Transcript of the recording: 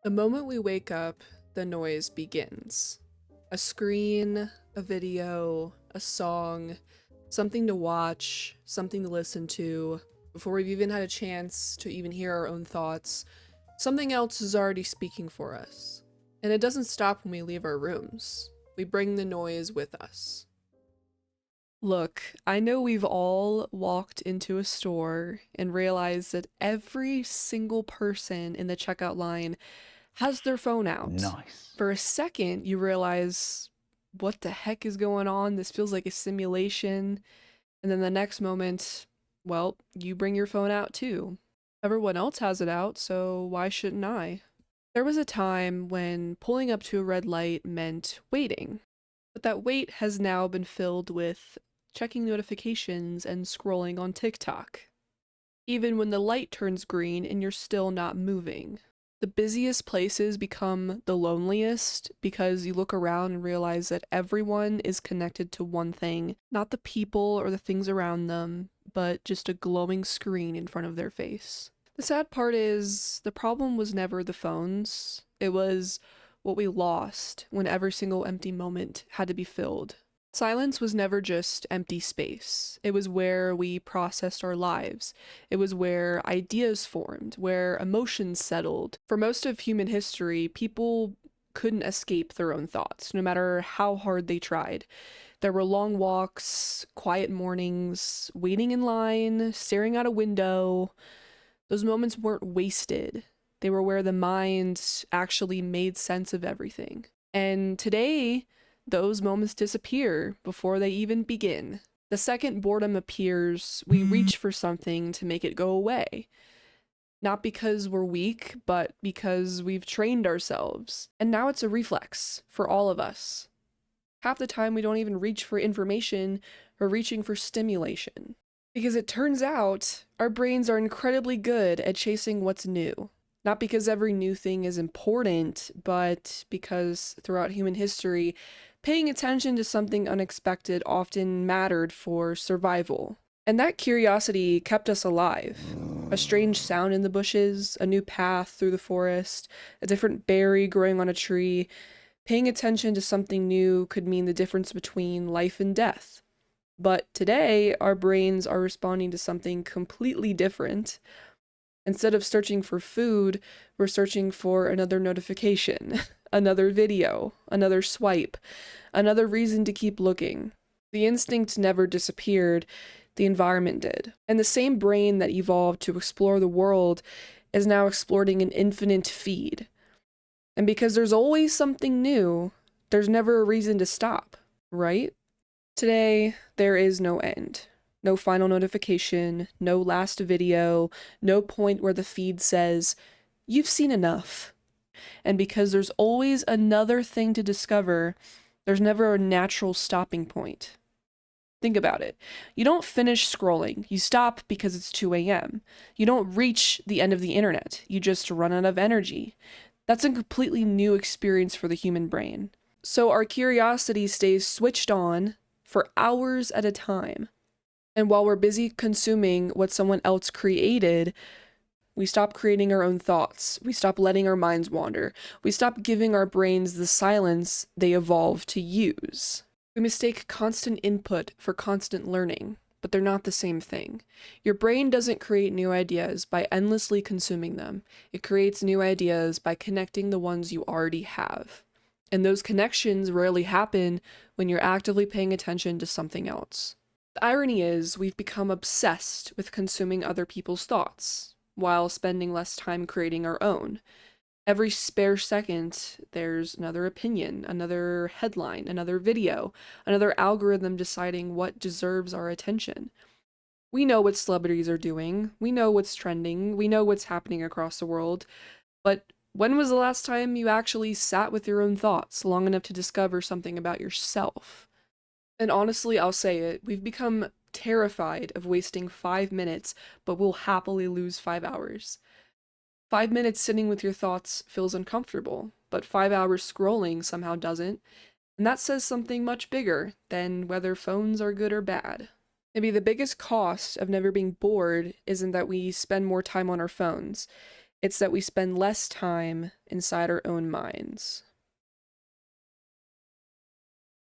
The moment we wake up, the noise begins. A screen, a video, a song, something to watch, something to listen to. Before we've even had a chance to even hear our own thoughts, something else is already speaking for us. And it doesn't stop when we leave our rooms. We bring the noise with us. Look, I know we've all walked into a store and realized that every single person in the checkout line has their phone out. Nice. For a second, you realize, what the heck is going on? This feels like a simulation. And then the next moment, well, you bring your phone out too. Everyone else has it out, so why shouldn't I? There was a time when pulling up to a red light meant waiting, but that wait has now been filled with checking notifications and scrolling on TikTok. Even when the light turns green and you're still not moving. The busiest places become the loneliest because you look around and realize that everyone is connected to one thing, not the people or the things around them, but just a glowing screen in front of their face. The sad part is, the problem was never the phones, it was what we lost when every single empty moment had to be filled. Silence was never just empty space. It was where we processed our lives. It was where ideas formed, where emotions settled. For most of human history, people couldn't escape their own thoughts, no matter how hard they tried. There were long walks, quiet mornings, waiting in line, staring out a window. Those moments weren't wasted. They were where the mind actually made sense of everything. And today, those moments disappear before they even begin. The second boredom appears, we reach for something to make it go away. Not because we're weak, but because we've trained ourselves. And now it's a reflex for all of us. Half the time we don't even reach for information, we're reaching for stimulation. Because it turns out, our brains are incredibly good at chasing what's new. Not because every new thing is important, but because throughout human history, paying attention to something unexpected often mattered for survival. And that curiosity kept us alive. A strange sound in the bushes, a new path through the forest, a different berry growing on a tree. Paying attention to something new could mean the difference between life and death. But today, our brains are responding to something completely different. Instead of searching for food, we're searching for another notification, another video, another swipe, another reason to keep looking. The instinct never disappeared, the environment did. And the same brain that evolved to explore the world is now exploring an infinite feed. And because there's always something new, there's never a reason to stop, right? Today, there is no end. No final notification, no last video, no point where the feed says, "You've seen enough." And because there's always another thing to discover, there's never a natural stopping point. Think about it. You don't finish scrolling. You stop because it's 2 a.m. You don't reach the end of the internet. You just run out of energy. That's a completely new experience for the human brain. So our curiosity stays switched on for hours at a time. And while we're busy consuming what someone else created, we stop creating our own thoughts. We stop letting our minds wander. We stop giving our brains the silence they evolved to use. We mistake constant input for constant learning, but they're not the same thing. Your brain doesn't create new ideas by endlessly consuming them. It creates new ideas by connecting the ones you already have. And those connections rarely happen when you're actively paying attention to something else. The irony is, we've become obsessed with consuming other people's thoughts, while spending less time creating our own. Every spare second, there's another opinion, another headline, another video, another algorithm deciding what deserves our attention. We know what celebrities are doing, we know what's trending, we know what's happening across the world, but when was the last time you actually sat with your own thoughts long enough to discover something about yourself? And honestly, I'll say it, we've become terrified of wasting 5 minutes, but we'll happily lose 5 hours. 5 minutes sitting with your thoughts feels uncomfortable, but 5 hours scrolling somehow doesn't. And that says something much bigger than whether phones are good or bad. Maybe the biggest cost of never being bored isn't that we spend more time on our phones. It's that we spend less time inside our own minds.